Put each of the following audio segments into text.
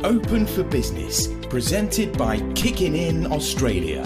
Open for Business, presented by Kickin'Inn Australia,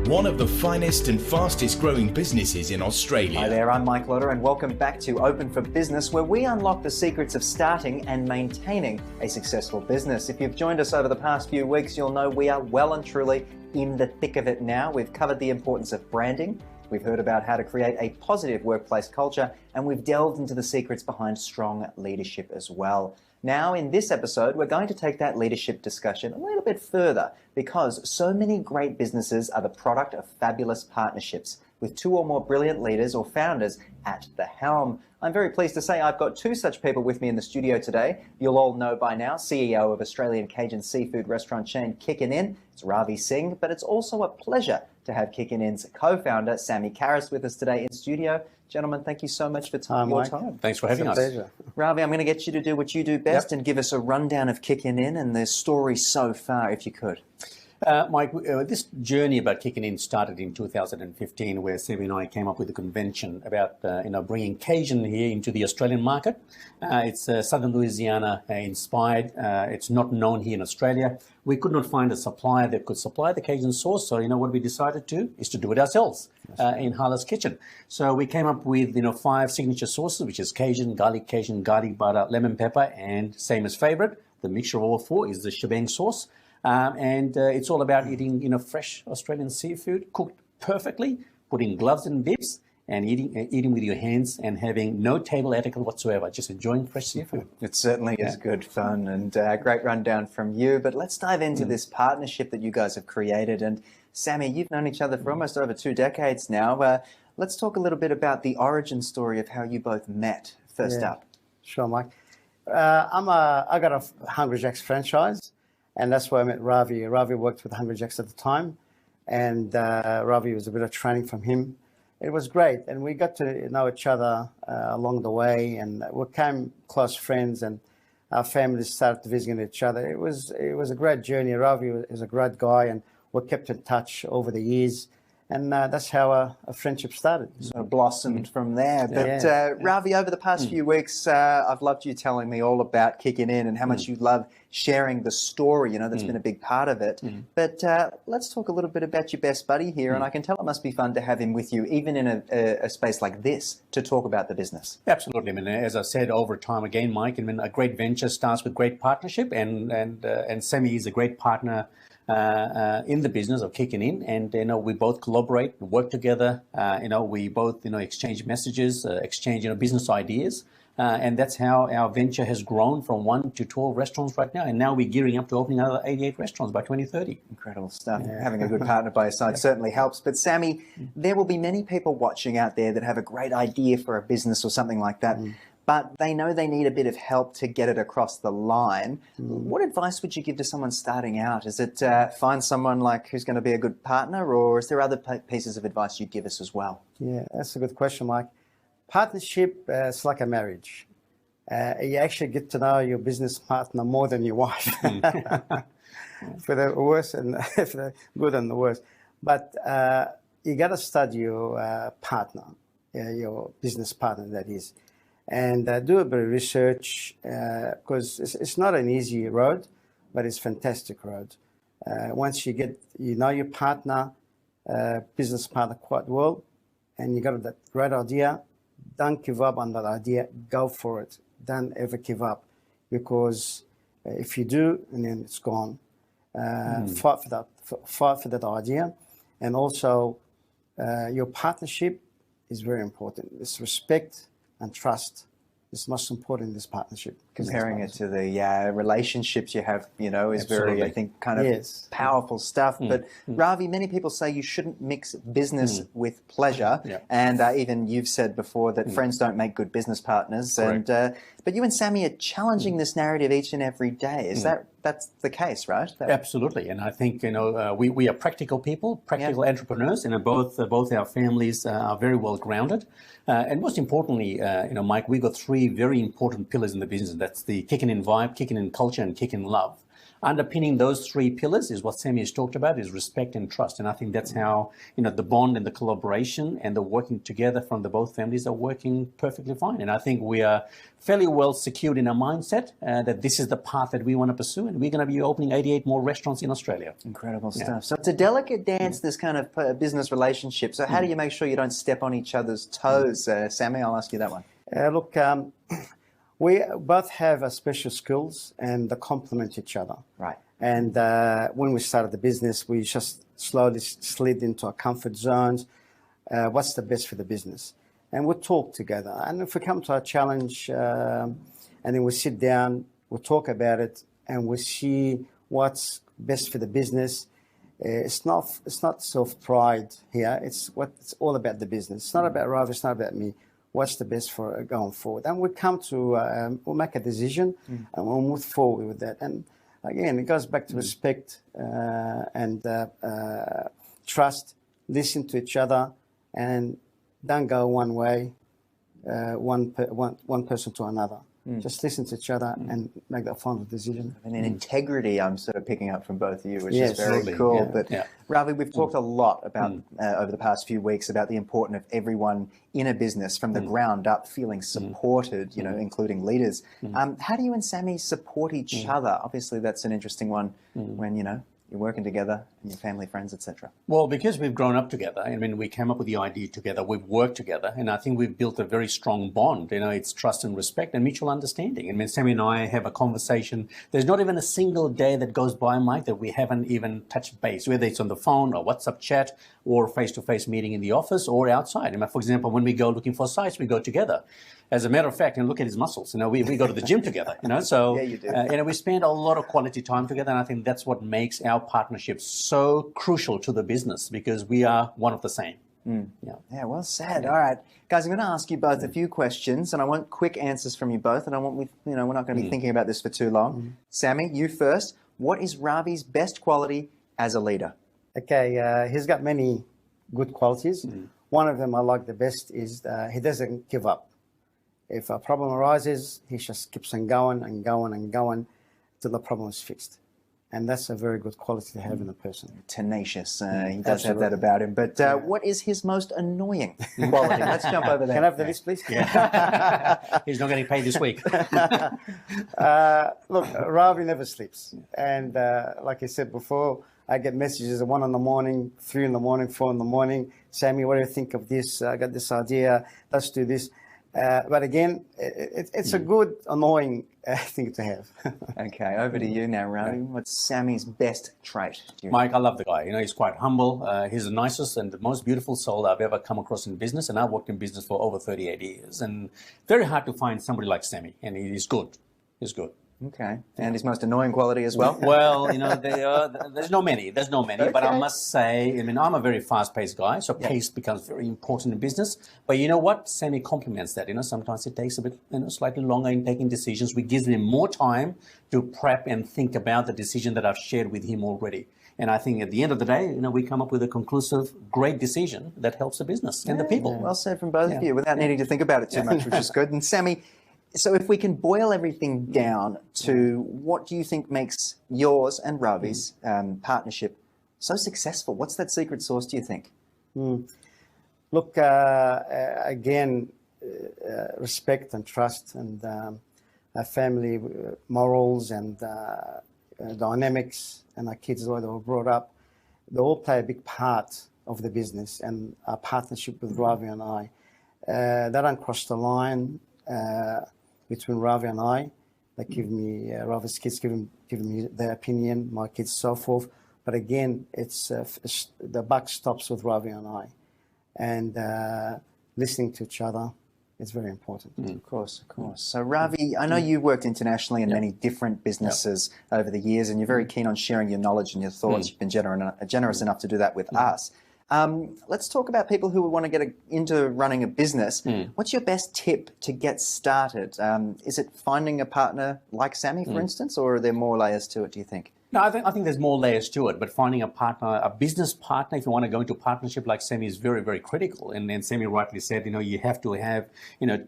one of the finest and fastest growing businesses in Australia. Hi there, I'm Mike Lotter and welcome back to Open for Business, where we unlock the secrets of starting and maintaining a successful business. If you've joined us over the past few weeks, you'll know we are well and truly in the thick of it now. We've covered the importance of branding, we've heard about how to create a positive workplace culture, and we've delved into the secrets behind strong leadership as well. Now, in this episode, we're going to take that leadership discussion a little bit further, because so many great businesses are the product of fabulous partnerships with two or more brilliant leaders or founders at the helm. I'm very pleased to say I've got two such people with me in the studio today. You'll all know by now, CEO of Australian Cajun seafood restaurant chain Kickin'Inn. It's Ravi Singh, but it's also a pleasure to have Kickin'Inn's co-founder, Sammy with us today in studio. Gentlemen, thank you so much for your time. Thanks for having us. Pleasure. Ravi, I'm going to get you to do what you do best and give us a rundown of Kickin'Inn and their story so far, if you could. Mike, this journey about Kickin'Inn started in 2015, where Sammy and I came up with a convention about bringing Cajun here into the Australian market. It's Southern Louisiana inspired. It's not known here in Australia. We could not find a supplier that could supply the Cajun sauce, so what we decided to do is to do it ourselves in Harlow's Kitchen. So we came up with 5 signature sauces, which is Cajun, garlic butter, lemon pepper, and same as favorite, the mixture of all 4 is the shebang sauce. And it's all about eating, fresh Australian seafood cooked perfectly, putting gloves and bibs, and eating with your hands and having no table etiquette whatsoever, just enjoying fresh seafood. It certainly is good fun and great rundown from you. But let's dive into this partnership that you guys have created. And Sammy, you've known each other for almost over 2 decades now. Let's talk a little bit about the origin story of how you both met first up. Sure, Mike. I got a Hungry Jack's franchise. And that's where I met Ravi. Ravi worked with Hungry Jack's at the time, and Ravi was a bit of training from him. It was great, and we got to know each other along the way, and we became close friends, and our families started visiting each other. It was a great journey. Ravi is a great guy, and we kept in touch over the years. And that's how a friendship started. So blossomed from there. But Ravi, over the past few weeks, I've loved you telling me all about Kickin'Inn and how much you love sharing the story. That's been a big part of it. But let's talk a little bit about your best buddy here. And I can tell it must be fun to have him with you, even in a space like this, to talk about the business. Absolutely. As I said over time again, Mike, a great venture starts with great partnership, and Sammy is a great partner in the business of Kickin'Inn, and we both collaborate, work together. We both exchange messages, exchange business ideas, and that's how our venture has grown from 1 to 12 restaurants right now, and now we're gearing up to opening another 88 restaurants by 2030. Incredible stuff. Having a good partner by your side certainly helps. But Sammy, there will be many people watching out there that have a great idea for a business or something like that. But they know they need a bit of help to get it across the line. What advice would you give to someone starting out? Is it find someone who's going to be a good partner, or is there other pieces of advice you'd give us as well? Yeah, that's a good question, Mike. Partnership is like a marriage. You actually get to know your business partner more than your wife, for the worse and for the good and the worst. But you got to study your partner, your business partner, that is. And do a bit of research, because it's not an easy road, but it's a fantastic road. Once you know your partner, business partner quite well, and you got that great idea, don't give up on that idea, go for it. Don't ever give up, because if you do, and then it's gone. Fight for that idea. And also, your partnership is very important. It's respect and trust is most important in this partnership. Comparing it to the relationships you have, is very, I think, kind of powerful stuff. But Ravi, many people say you shouldn't mix business with pleasure. And even you've said before that friends don't make good business partners. Correct. And but you and Sammy are challenging this narrative each and every day. Is that's the case, right? Absolutely. And I think, we are practical people, practical entrepreneurs, and both our families are very well grounded. And most importantly, Mike, we got 3 very important pillars in the business. That's the Kickin'Inn vibe, Kickin'Inn culture, and Kickin'Inn love. Underpinning those three pillars is what Sammy has talked about, is respect and trust. And I think that's how, the bond and the collaboration and the working together from the both families are working perfectly fine. And I think we are fairly well secured in our mindset that this is the path that we want to pursue. And we're going to be opening 88 more restaurants in Australia. Incredible stuff. So it's a delicate dance, this kind of business relationship. So how do you make sure you don't step on each other's toes? Sammy, I'll ask you that one. Look, we both have special skills and they complement each other. Right. And when we started the business, we just slowly slid into our comfort zones. What's the best for the business? And we talk together. And if we come to a challenge and then we sit down, we talk about it and we see what's best for the business. It's not self-pride here. It's all about the business. It's not about Ravi, it's not about me. What's the best for going forward? And we come to, we'll make a decision and we'll move forward with that. And again, it goes back to respect and trust, listen to each other, and don't go one way, one person to another. Just listen to each other and make that final decision. And an integrity I'm sort of picking up from both of you, which Yes. is very Absolutely. cool. Yeah. But Yeah. Ravi, we've talked a lot about over the past few weeks about the importance of everyone in a business from the ground up feeling supported, including leaders. How do you and Sammy support each other? Obviously, that's an interesting one when, you're working together and your family, friends, etc. Well, because we've grown up together, we came up with the idea together, we've worked together, and I think we've built a very strong bond. It's trust and respect and mutual understanding. Sammy and I have a conversation. There's not even a single day that goes by, Mike, that we haven't even touched base, whether it's on the phone or WhatsApp chat or face-to-face meeting in the office or outside. For example, when we go looking for sites, we go together. As a matter of fact, and look at his muscles. We go to the gym together. So Yeah, you do. we spend a lot of quality time together, and I think that's what makes our partnership so crucial to the business, because we are one of the same. Yeah, well said. All right, guys, I'm going to ask you both a few questions, and I want quick answers from you both. And I want we're not going to be thinking about this for too long. Sammy, you first. What is Ravi's best quality as a leader? Okay, he's got many good qualities. One of them I like the best is he doesn't give up. If a problem arises, he just keeps on going and going and going till the problem is fixed. And that's a very good quality to have in a person. Tenacious. He does have that about him. But what is his most annoying quality? Let's jump over there. Can I have the list, please? He's not getting paid this week. Look, Ravi never sleeps. And like I said before, I get messages at 1 in the morning, 3 in the morning, 4 in the morning. Sammy, what do you think of this? I got this idea. Let's do this. But again, it's a good, annoying thing to have. Okay, over to you now, Ravi. What's Sammy's best trait? Mike, I love the guy. He's quite humble. He's the nicest and the most beautiful soul I've ever come across in business. And I've worked in business for over 38 years. And very hard to find somebody like Sammy. And he's good. He's good. Okay. And his most annoying quality as well? Well, there's no many. Okay. But I must say, I'm a very fast-paced guy, so pace becomes very important in business. But you know what? Sammy complements that. Sometimes it takes a bit, slightly longer in taking decisions, which gives him more time to prep and think about the decision that I've shared with him already. And I think at the end of the day, we come up with a conclusive, great decision that helps the business and the people. Well said from both of you, without needing to think about it too much, which is good. And Sammy, so if we can boil everything down to what do you think makes yours and Ravi's partnership so successful? What's that secret sauce, do you think? Look, again, respect and trust and our family morals and dynamics and our kids, the way they were brought up, they all play a big part of the business and our partnership with Ravi and I. They don't cross the line between Ravi and I. They give me, Ravi's kids giving me their opinion, my kids so forth. But again, it's the buck stops with Ravi and I. And listening to each other is very important. Of course. So Ravi, I know you've worked internationally in many different businesses over the years, and you're very keen on sharing your knowledge and your thoughts. You've been generous enough to do that with us. Let's talk about people who want to get into running a business. What's your best tip to get started? Is it finding a partner like Sammy, for instance, or are there more layers to it, do you think? No, I think there's more layers to it, but finding a partner, a business partner, if you want to go into partnership like Sammy, is very, very critical. And then Sammy rightly said, you have to have,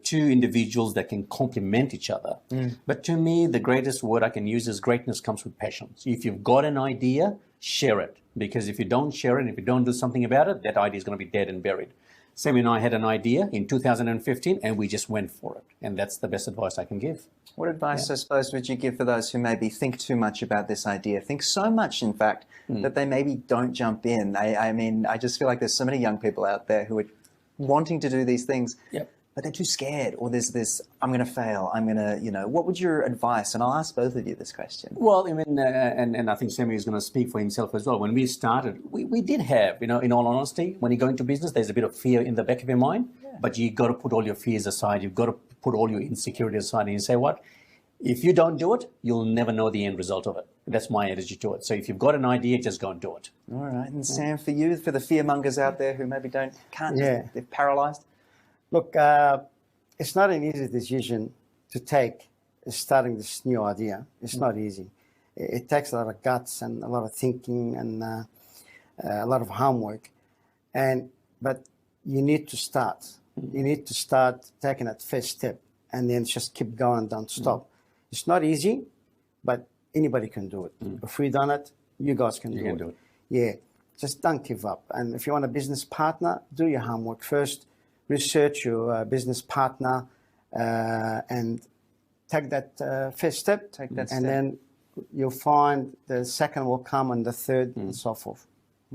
two individuals that can complement each other. But to me, the greatest word I can use is greatness comes with passion. So if you've got an idea, share it. Because if you don't share it, if you don't do something about it, that idea is going to be dead and buried. Sammy and I had an idea in 2015 and we just went for it. And that's the best advice I can give. What advice, I suppose, would you give for those who maybe think too much about this idea, think so much, in fact, that they maybe don't jump in? I mean, I just feel like there's so many young people out there who are wanting to do these things, but they're too scared, or there's this, I'm going to fail, I'm going to, what would your advice, and I'll ask both of you this question. Well, I mean, and I think Sammy is going to speak for himself as well. When we started, we did have, in all honesty, when you go into business, there's a bit of fear in the back of your mind, but you got to put all your fears aside. You've got to put all your insecurities aside, and you say, what? If you don't do it, you'll never know the end result of it. That's my attitude to it. So if you've got an idea, just go and do it. All right. And Sam, for you, for the fearmongers out there who maybe can't, they're paralyzed? Look, it's not an easy decision to take starting this new idea. It's not easy. It takes a lot of guts and a lot of thinking and a lot of homework. But you need to start. You need to start taking that first step and then just keep going, don't stop. It's not easy, but anybody can do it. If we've done it, you guys can do it. Yeah, just don't give up. And if you want a business partner, do your homework first. Research your business partner and take that first step. And then you'll find the second will come and the third and so forth.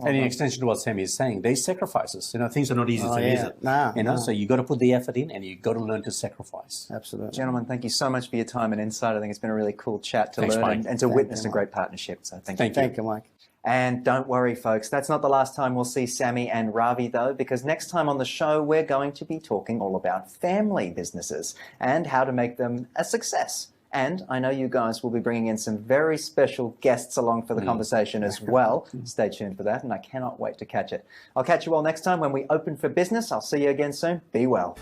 And in extension to what Sammy is saying, there's sacrifices. Things are not easy to visit. No. So you got to put the effort in and you got to learn to sacrifice. Absolutely. Gentlemen, thank you so much for your time and insight. I think it's been a really cool chat to Thanks, learn Mike. and to witness a great partnership. So thank you. Thank you, Mike. And don't worry, folks, that's not the last time we'll see Sammy and Ravi, though, because next time on the show, we're going to be talking all about family businesses and how to make them a success. And I know you guys will be bringing in some very special guests along for the conversation as well. Stay tuned for that, and I cannot wait to catch it. I'll catch you all next time when we open for business. I'll see you again soon. Be well.